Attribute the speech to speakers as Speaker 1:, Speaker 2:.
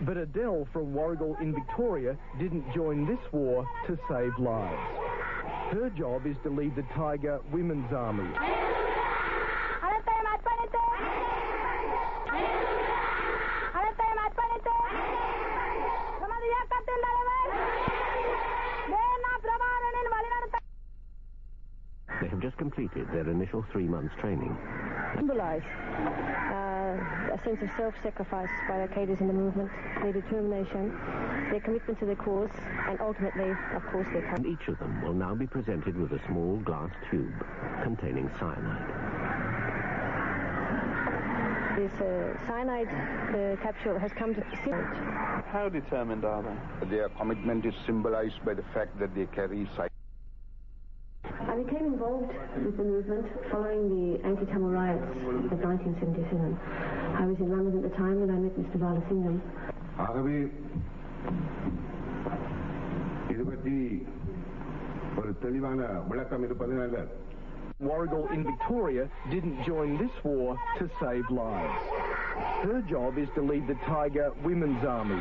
Speaker 1: But Adele from Warragul in Victoria didn't join this war to save lives. Her job is to lead the Tiger Women's Army.
Speaker 2: They have just completed their initial 3 months training.
Speaker 3: Symbolize a sense of self-sacrifice by our cadres in the movement, their determination, their commitment to their cause, and ultimately, of course, their courage.
Speaker 2: And each of them will now be presented with a small glass tube containing cyanide.
Speaker 3: This cyanide capsule has come to Symbol.
Speaker 4: How determined are they?
Speaker 5: Their commitment is symbolized by the fact that they carry cyanide.
Speaker 3: I became involved with the movement following the anti-Tamil riots of 1977. I was in London at the time when I met Mr. Balasingham.
Speaker 5: ஆகவே இது பற்றி ஒரு தெளிவான விளக்கம் இருப்பது நல்லது.
Speaker 1: Warragul in Victoria didn't join this war to save lives. Her job is to lead the Tiger Women's Army.